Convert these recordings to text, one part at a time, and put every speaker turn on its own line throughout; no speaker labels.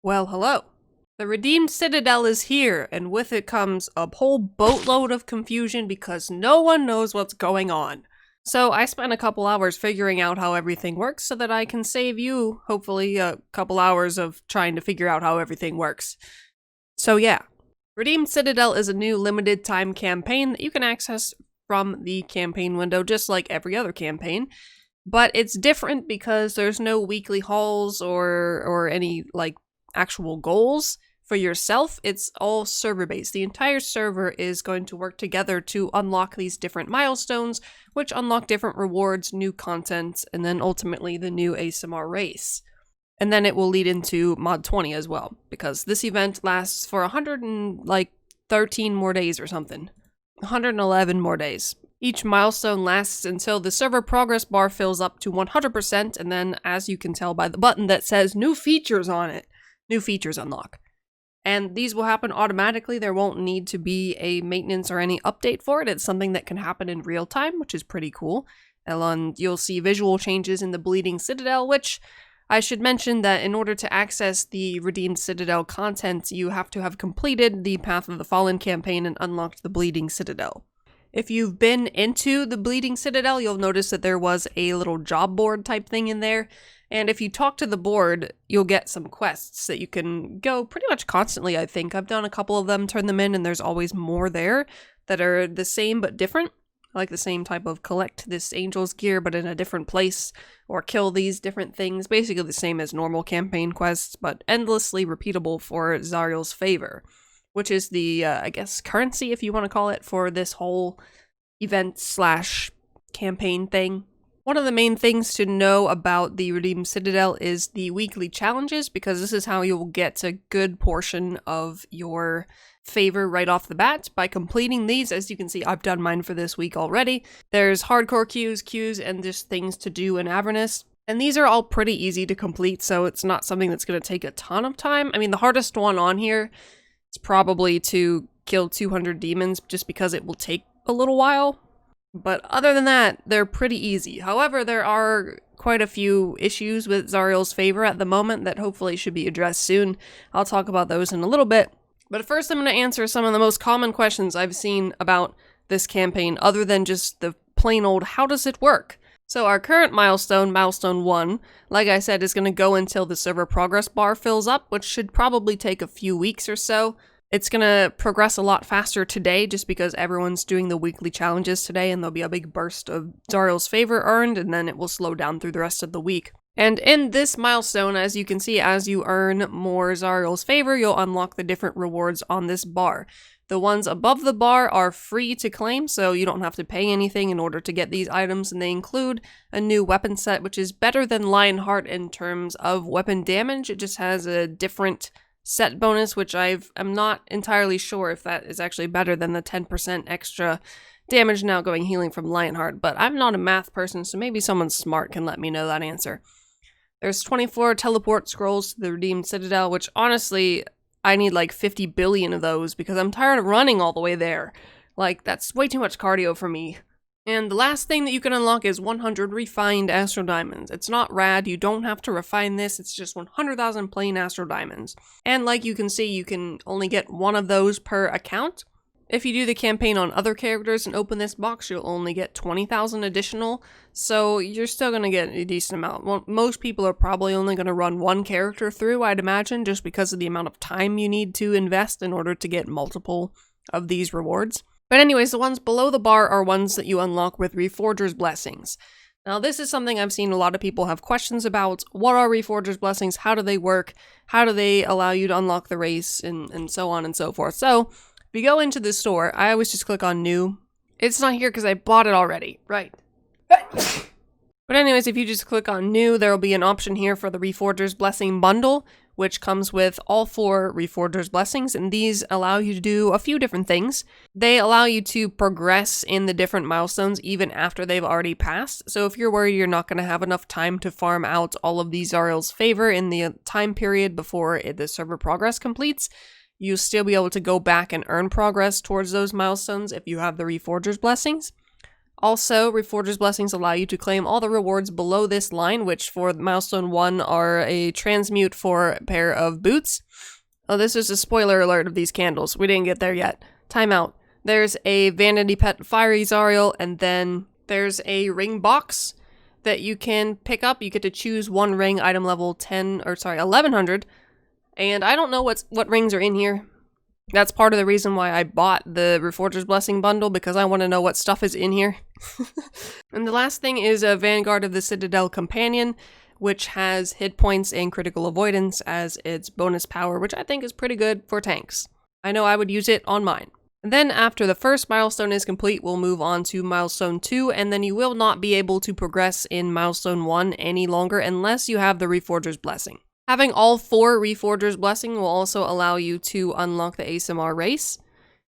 Well, hello. The redeemed Citadel is here, and with it comes a whole boatload of confusion because no one knows what's going on. So I spent a couple hours figuring out how everything works so that I can save you, hopefully, a couple hours of trying to figure out how everything works. So yeah, Redeemed Citadel is a new limited time campaign that you can access from the campaign window just like every other campaign. But it's different because there's no weekly hauls or any, actual goals for yourself. It's all server-based. The entire server is going to work together to unlock these different milestones, which unlock different rewards, new content, and then ultimately the new ASMR race. And then it will lead into Mod 20 as well, because this event lasts for 113 more days or something. 111 more days. Each milestone lasts until the server progress bar fills up to 100%, and then, as you can tell by the button that says new features on it, new features unlock. And these will happen automatically. There won't need to be a maintenance or any update for it. It's something that can happen in real time, which is pretty cool. And you'll see visual changes in the Bleeding Citadel, which I should mention that in order to access the Redeemed Citadel content, you have to have completed the Path of the Fallen campaign and unlocked the Bleeding Citadel. If you've been into the Bleeding Citadel, you'll notice that there was a little job board type thing in there. And if you talk to the board, you'll get some quests that you can go pretty much constantly, I think. I've done a couple of them, turned them in, and there's always more there that are the same but different. Like the same type of collect this angel's gear but in a different place, or kill these different things. Basically the same as normal campaign quests, but endlessly repeatable for Zariel's favor. Which is the, I guess, currency, if you want to call it, for this whole event/campaign thing. One of the main things to know about the Redeemed Citadel is the weekly challenges, because this is how you'll get a good portion of your favor right off the bat by completing these. As you can see, I've done mine for this week already. There's hardcore queues, and just things to do in Avernus. And these are all pretty easy to complete, so it's not something that's going to take a ton of time. I mean, the hardest one on here is probably to kill 200 demons, just because it will take a little while. But other than that, they're pretty easy. However, there are quite a few issues with Zariel's favor at the moment that hopefully should be addressed soon. I'll talk about those in a little bit. But first I'm going to answer some of the most common questions I've seen about this campaign, other than just the plain old, how does it work? So our current milestone, Milestone 1, like I said, is going to go until the server progress bar fills up, which should probably take a few weeks or so. It's going to progress a lot faster today just because everyone's doing the weekly challenges today, and there'll be a big burst of Zariel's favor earned, and then it will slow down through the rest of the week. And in this milestone, as you can see, as you earn more Zariel's favor, you'll unlock the different rewards on this bar. The ones above the bar are free to claim, so you don't have to pay anything in order to get these items, and they include a new weapon set, which is better than Lionheart in terms of weapon damage. It just has a different set bonus, which I'm not entirely sure if that is actually better than the 10% extra damage now going healing from Lionheart, but I'm not a math person, so maybe someone smart can let me know that answer. There's 24 teleport scrolls to the Redeemed Citadel, which honestly, I need like 50 billion of those because I'm tired of running all the way there. Like, that's way too much cardio for me. And the last thing that you can unlock is 100 refined Astro Diamonds. It's not rad, you don't have to refine this, it's just 100,000 plain Astro Diamonds. And like you can see, you can only get one of those per account. If you do the campaign on other characters and open this box, you'll only get 20,000 additional, so you're still going to get a decent amount. Well, most people are probably only going to run one character through, I'd imagine, just because of the amount of time you need to invest in order to get multiple of these rewards. But anyways, the ones below the bar are ones that you unlock with Reforgers Blessings. Now this is something I've seen a lot of people have questions about. What are Reforgers Blessings? How do they work? How do they allow you to unlock the race? And so on and so forth. So, if you go into the store, I always just click on New. It's not here because I bought it already. Right. But anyways, if you just click on New, there will be an option here for the Reforgers Blessing Bundle, which comes with all 4 Reforgers Blessings, and these allow you to do a few different things. They allow you to progress in the different milestones even after they've already passed, so if you're worried you're not going to have enough time to farm out all of these Zariel's favor in the time period before the server progress completes, you'll still be able to go back and earn progress towards those milestones if you have the Reforgers Blessings. Also, Reforger's Blessings allow you to claim all the rewards below this line, which for Milestone 1 are a Transmute for a pair of boots. Oh, this is a spoiler alert of these candles. We didn't get there yet. Timeout. There's a Vanity Pet Fiery Zariel, and then there's a ring box that you can pick up. You get to choose one ring, item level 1100. And I don't know what rings are in here. That's part of the reason why I bought the Reforger's Blessing bundle, because I want to know what stuff is in here. And the last thing is a Vanguard of the Citadel Companion, which has hit points and critical avoidance as its bonus power, which I think is pretty good for tanks. I know I would use it on mine. And then after the first milestone is complete, we'll move on to Milestone 2, and then you will not be able to progress in Milestone 1 any longer unless you have the Reforger's Blessing. Having all 4 Reforgers Blessing will also allow you to unlock the ASMR race.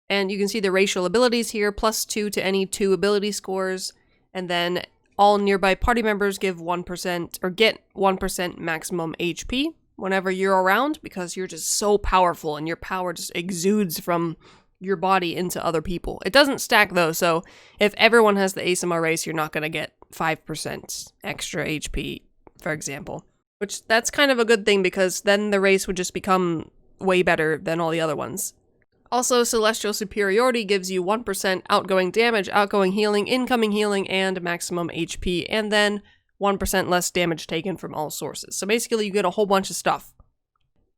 And you can see the racial abilities here, +2 to any 2 ability scores. And then all nearby party members give 1% or get 1% maximum HP whenever you're around, because you're just so powerful and your power just exudes from your body into other people. It doesn't stack though, so if everyone has the ASMR race, you're not going to get 5% extra HP, for example. Which, that's kind of a good thing, because then the race would just become way better than all the other ones. Also, Celestial Superiority gives you 1% outgoing damage, outgoing healing, incoming healing, and maximum HP, and then 1% less damage taken from all sources. So basically, you get a whole bunch of stuff.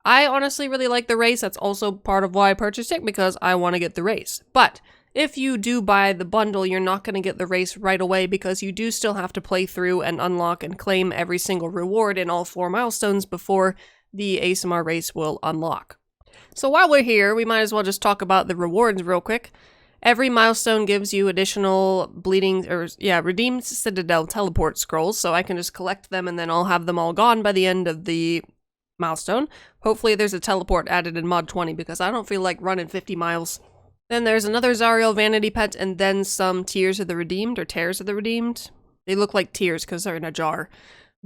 I honestly really like the race. That's also part of why I purchased it, because I want to get the race. But if you do buy the bundle, you're not going to get the race right away, because you do still have to play through and unlock and claim every single reward in all 4 milestones before the ASMR race will unlock. So while we're here, we might as well just talk about the rewards real quick. Every milestone gives you additional redeemed Citadel teleport scrolls, so I can just collect them and then I'll have them all gone by the end of the milestone. Hopefully there's a teleport added in mod 20, because I don't feel like running 50 miles. Then there's another Zariel Vanity Pet, and then some Tears of the Redeemed, or Tears of the Redeemed. They look like tears because they're in a jar.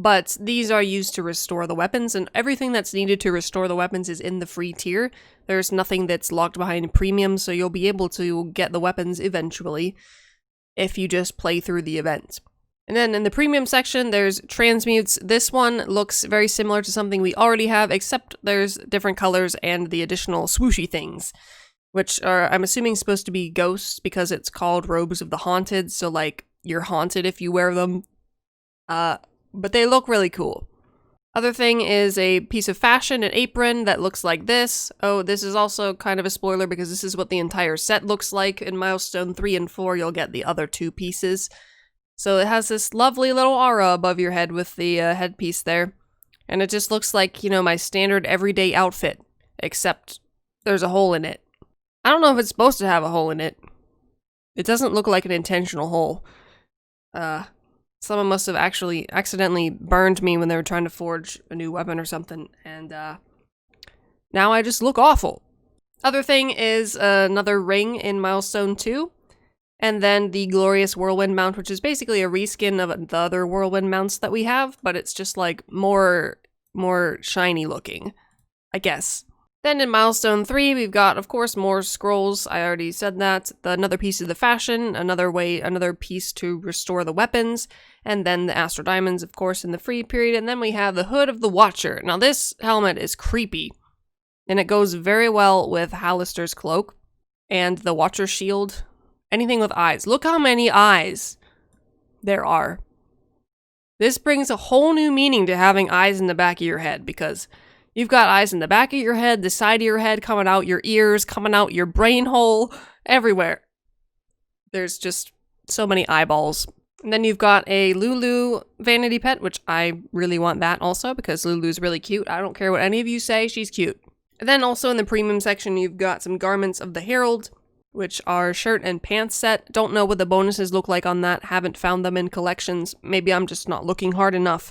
But these are used to restore the weapons, and everything that's needed to restore the weapons is in the free tier. There's nothing that's locked behind premium, so you'll be able to get the weapons eventually if you just play through the event. And then in the premium section, there's Transmutes. This one looks very similar to something we already have, except there's different colors and the additional swooshy things, which are, I'm assuming, supposed to be ghosts, because it's called Robes of the Haunted, so like, you're haunted if you wear them. But they look really cool. Other thing is a piece of fashion, an apron that looks like this. Oh, this is also kind of a spoiler, because this is what the entire set looks like. In Milestone 3 and 4, you'll get the other 2 pieces. So it has this lovely little aura above your head with the headpiece there. And it just looks like, you know, my standard everyday outfit, except there's a hole in it. I don't know if it's supposed to have a hole in it. It doesn't look like an intentional hole. Someone must have actually accidentally burned me when they were trying to forge a new weapon or something, and now I just look awful. Other thing is another ring in Milestone 2, and then the Glorious Whirlwind mount, which is basically a reskin of the other Whirlwind mounts that we have, but it's just like more shiny looking, I guess. Then in Milestone 3, we've got, of course, more scrolls. I already said that. Another piece of the fashion, another piece to restore the weapons, and then the Astro Diamonds, of course, in the free period. And then we have the Hood of the Watcher. Now, this helmet is creepy, and it goes very well with Hallister's cloak and the Watcher's shield. Anything with eyes. Look how many eyes there are. This brings a whole new meaning to having eyes in the back of your head, because you've got eyes in the back of your head, the side of your head, coming out your ears, coming out your brain hole, everywhere. There's just so many eyeballs. And then you've got a Lulu Vanity Pet, which I really want that also, because Lulu's really cute. I don't care what any of you say, she's cute. And then also in the premium section, you've got some Garments of the Herald, which are shirt and pants set. Don't know what the bonuses look like on that. Haven't found them in collections. Maybe I'm just not looking hard enough,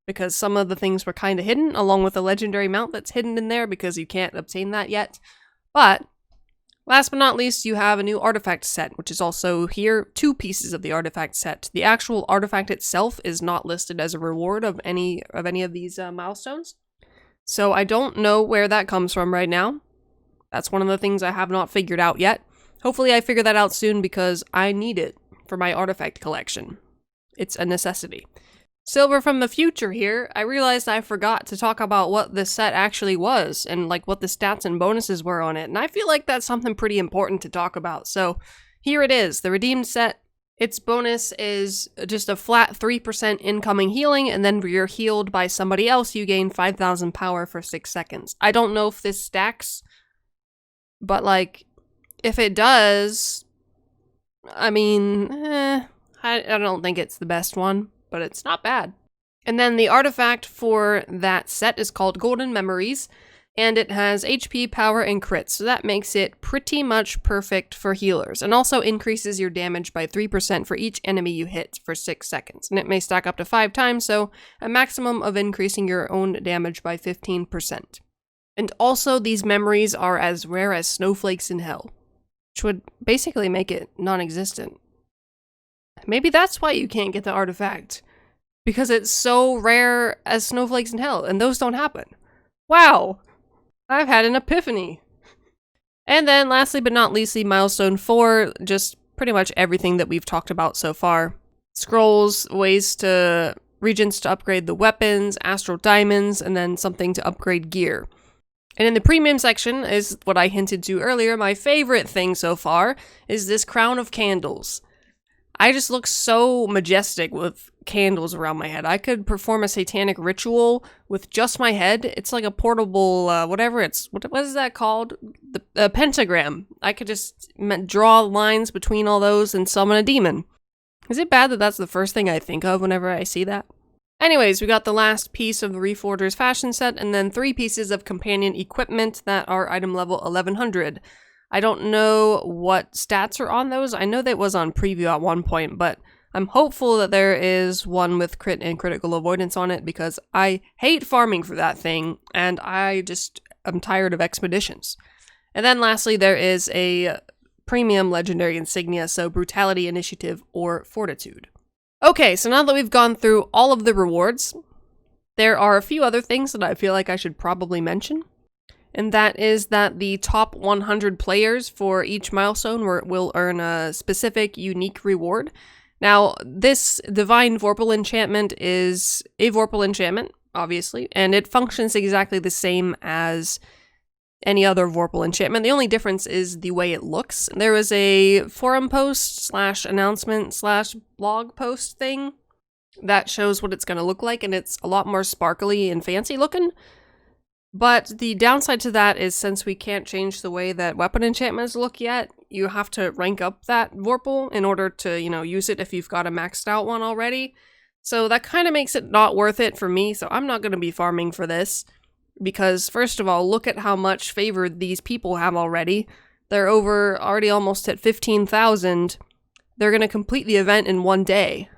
because some of the things were kind of hidden, along with the legendary mount that's hidden in there, because you can't obtain that yet. But last but not least, you have a new artifact set, which is also here, 2 pieces of the artifact set. The actual artifact itself is not listed as a reward of any of these milestones. So I don't know where that comes from right now. That's one of the things I have not figured out yet. Hopefully I figure that out soon, because I need it for my artifact collection. It's a necessity. Silver from the future here, I realized I forgot to talk about what this set actually was and like what the stats and bonuses were on it, and I feel like that's something pretty important to talk about. So here it is, the redeemed set. Its bonus is just a flat 3% incoming healing, and then when you're healed by somebody else, you gain 5,000 power for 6 seconds. I don't know if this stacks, but like, if it does, I mean, I don't think it's the best one, but it's not bad. And then the artifact for that set is called Golden Memories, and it has HP, power, and crit, so that makes it pretty much perfect for healers, and also increases your damage by 3% for each enemy you hit for 6 seconds, and it may stack up to 5 times, so a maximum of increasing your own damage by 15%. And also, these memories are as rare as snowflakes in hell, which would basically make it non-existent. Maybe that's why you can't get the artifact, because it's so rare as snowflakes in hell, and those don't happen. Wow! I've had an epiphany. And then lastly but not leastly, Milestone 4, just pretty much everything that we've talked about so far. Scrolls, regions to upgrade the weapons, astral diamonds, and then something to upgrade gear. And in the premium section is what I hinted to earlier, my favorite thing so far is this crown of candles. I just look so majestic with candles around my head. I could perform a satanic ritual with just my head. It's like a portable, what is that called? The pentagram. I could just draw lines between all those and summon a demon. Is it bad that that's the first thing I think of whenever I see that? Anyways, we got the last piece of the Reforgers fashion set, and then 3 pieces of companion equipment that are item level 1100. I don't know what stats are on those. I know that was on preview at one point, but I'm hopeful that there is one with crit and critical avoidance on it, because I hate farming for that thing, and I'm tired of expeditions. And then lastly, there is a premium legendary insignia, so brutality, initiative, or fortitude. Okay, so now that we've gone through all of the rewards, there are a few other things that I feel like I should probably mention. And that is that the top 100 players for each milestone will earn a specific, unique reward. Now, this Divine Vorpal enchantment is a Vorpal enchantment, obviously, and it functions exactly the same as any other Vorpal enchantment. The only difference is the way it looks. There is a forum post / announcement / blog post thing that shows what it's going to look like, and it's a lot more sparkly and fancy looking. But the downside to that is, since we can't change the way that weapon enchantments look yet, you have to rank up that Vorpal in order to, use it if you've got a maxed out one already. So that kind of makes it not worth it for me, so I'm not going to be farming for this. Because, first of all, look at how much favor these people have already. They're already almost at 15,000. They're going to complete the event in one day.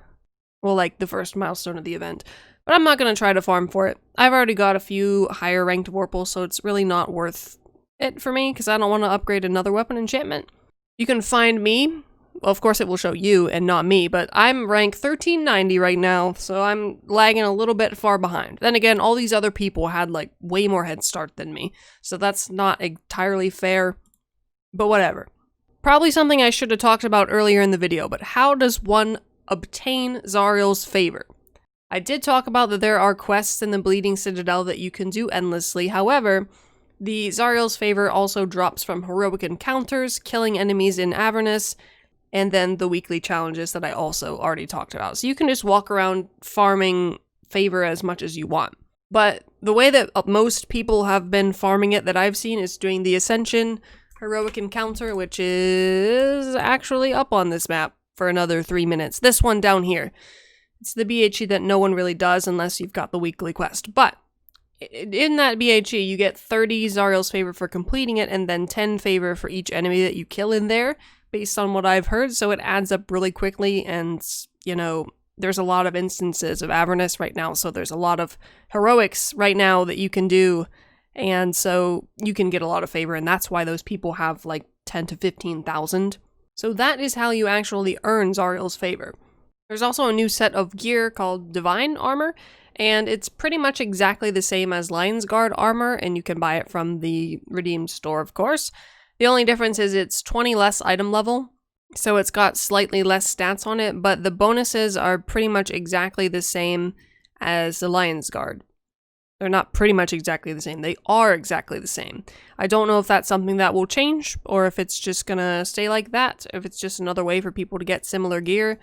Well, like the first milestone of the event. But I'm not going to try to farm for it. I've already got a few higher ranked Vorpals, so it's really not worth it for me, because I don't want to upgrade another weapon enchantment. You can find me. Well, of course it will show you and not me, but I'm rank 1390 right now, so I'm lagging a little bit far behind. Then again, all these other people had like way more head start than me, so that's not entirely fair, but whatever. Probably something I should have talked about earlier in the video, but how does one obtain Zariel's favor? I did talk about that there are quests in the Bleeding Citadel that you can do endlessly. However, the Zariel's favor also drops from heroic encounters, killing enemies in Avernus, and then the weekly challenges that I also already talked about. So you can just walk around farming favor as much as you want. But the way that most people have been farming it that I've seen is doing the Ascension heroic encounter, which is actually up on this map for another 3 minutes. This one down here. It's the BHE that no one really does unless you've got the weekly quest. But in that BHE, you get 30 Zariel's favor for completing it, and then 10 favor for each enemy that you kill in there, based on what I've heard. So it adds up really quickly, and, there's a lot of instances of Avernus right now, so there's a lot of heroics right now that you can do, and so you can get a lot of favor, and that's why those people have, like, 10 to 15,000. So that is how you actually earn Zariel's favor. There's also a new set of gear called Divine Armor, and it's pretty much exactly the same as Lion's Guard armor, and you can buy it from the redeemed store, of course. The only difference is it's 20 less item level, So it's got slightly less stats on it, but the bonuses are pretty much exactly the same as the Lion's Guard. They're not pretty much exactly the same. They are exactly the same. I don't know if that's something that will change, or if it's just gonna stay like that, if it's just another way for people to get similar gear.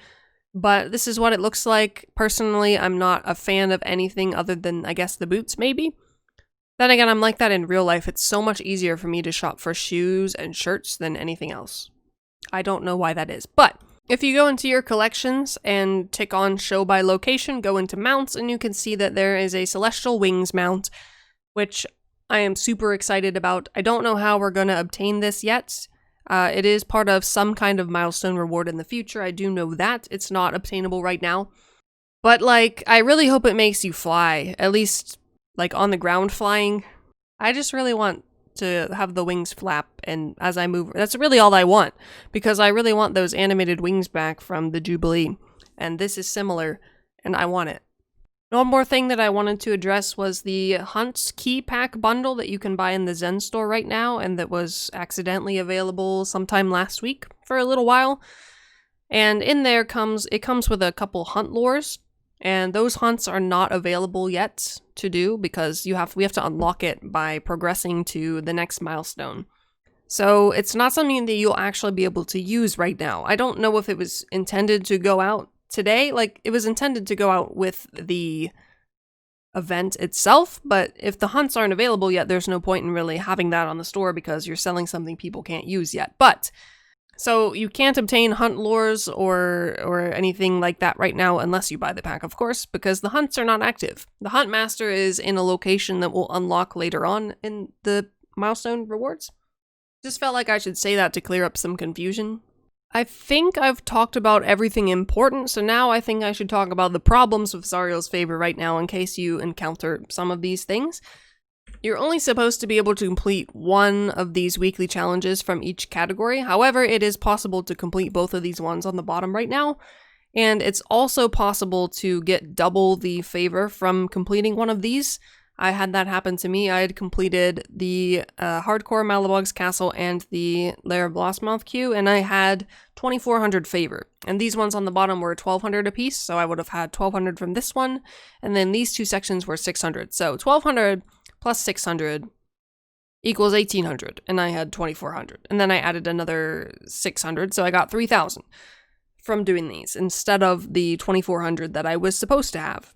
But this is what it looks like. Personally, I'm not a fan of anything other than, I guess, the boots, maybe. Then again, I'm like that in real life. It's so much easier for me to shop for shoes and shirts than anything else. I don't know why that is. But if you go into your collections and tick on show by location, go into mounts, and you can see that there is a Celestial Wings mount, which I am super excited about. I don't know how we're going to obtain this yet. It is part of some kind of milestone reward in the future. I do know that. It's not obtainable right now. But, like, I really hope it makes you fly. At least, like, on the ground flying. I just really want to have the wings flap, and as I move, that's really all I want, because I really want those animated wings back from the Jubilee, and this is similar, and I want it. One more thing that I wanted to address was the Hunt's Key Pack bundle that you can buy in the Zen store right now, and that was accidentally available sometime last week for a little while. And in there comes with a couple hunt lures, and those hunts are not available yet to do because we have to unlock it by progressing to the next milestone. So it's not something that you'll actually be able to use right now. I don't know if it was intended to go out today. Like, it was intended to go out with the event itself, but if the hunts aren't available yet, there's no point in really having that on the store because you're selling something people can't use yet. But so you can't obtain hunt lures or anything like that right now unless you buy the pack, of course, because the hunts are not active. The Hunt Master is in a location that will unlock later on in the milestone rewards. Just felt like I should say that to clear up some confusion. I think I've talked about everything important, so now I think I should talk about the problems with Zariel's Favor right now in case you encounter some of these things. You're only supposed to be able to complete one of these weekly challenges from each category. However, it is possible to complete both of these ones on the bottom right now. And it's also possible to get double the favor from completing one of these. I had that happen to me. I had completed the Hardcore Malabog's Castle and the Lair of Lostmouth queue, and I had 2400 favor. And these ones on the bottom were 1200 apiece, so I would have had 1200 from this one. And then these two sections were 600. So 1200 plus 600 equals 1800, and I had 2400. And then I added another 600, so I got 3000 from doing these instead of the 2400 that I was supposed to have.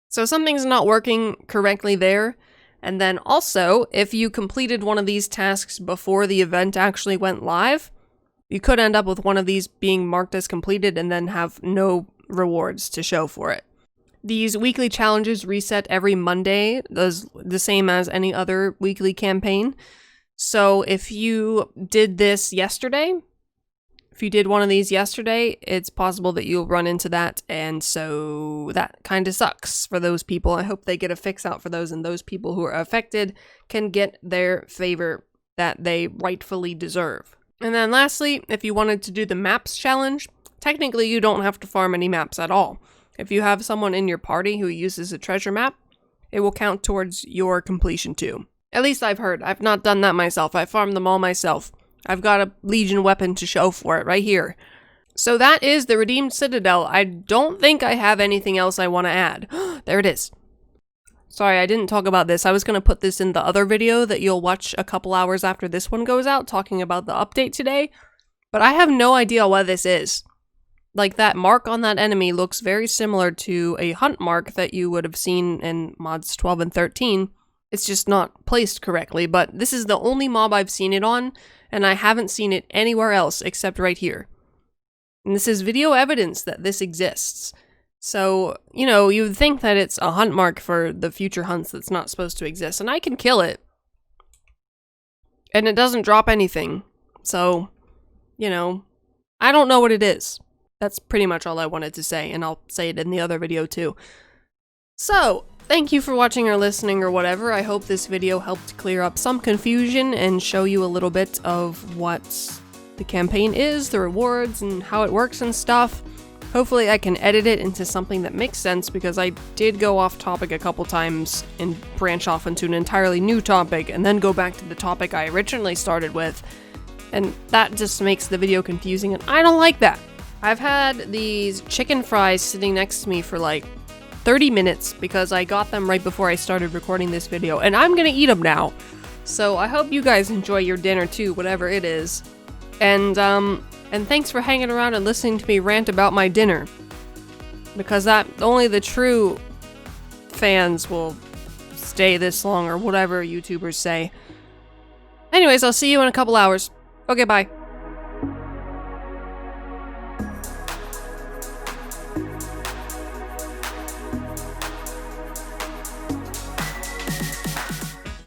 So something's not working correctly there. And then also, if you completed one of these tasks before the event actually went live, you could end up with one of these being marked as completed and then have no rewards to show for it. These weekly challenges reset every Monday, the same as any other weekly campaign. So if you did this yesterday, if you did one of these yesterday, it's possible that you'll run into that, and so that kind of sucks for those people. I hope they get a fix out for those, and those people who are affected can get their favor that they rightfully deserve. And then lastly, if you wanted to do the maps challenge, technically you don't have to farm any maps at all. If you have someone in your party who uses a treasure map, it will count towards your completion too. At least I've heard. I've not done that myself. I farmed them all myself. I've got a Legion weapon to show for it right here. So that is the Redeemed Citadel. I don't think I have anything else I want to add. There it is. Sorry, I didn't talk about this. I was going to put this in the other video that you'll watch a couple hours after this one goes out, talking about the update today. But I have no idea what this is. Like, that mark on that enemy looks very similar to a hunt mark that you would have seen in mods 12 and 13. It's just not placed correctly, but this is the only mob I've seen it on, and I haven't seen it anywhere else except right here. And this is video evidence that this exists. So, you know, you would think that it's a hunt mark for the future hunts that's not supposed to exist, and I can kill it. And it doesn't drop anything. So, you know, I don't know what it is. That's pretty much all I wanted to say, and I'll say it in the other video too. So, thank you for watching or listening or whatever. I hope this video helped clear up some confusion and show you a little bit of what the campaign is, the rewards, and how it works and stuff. Hopefully I can edit it into something that makes sense, because I did go off topic a couple times and branch off into an entirely new topic and then go back to the topic I originally started with. And that just makes the video confusing, and I don't like that. I've had these chicken fries sitting next to me for like 30 minutes because I got them right before I started recording this video, and I'm gonna eat them now. So I hope you guys enjoy your dinner too, whatever it is. And thanks for hanging around and listening to me rant about my dinner. Because that only the true fans will stay this long, or whatever YouTubers say. Anyways, I'll see you in a couple hours. Okay, bye.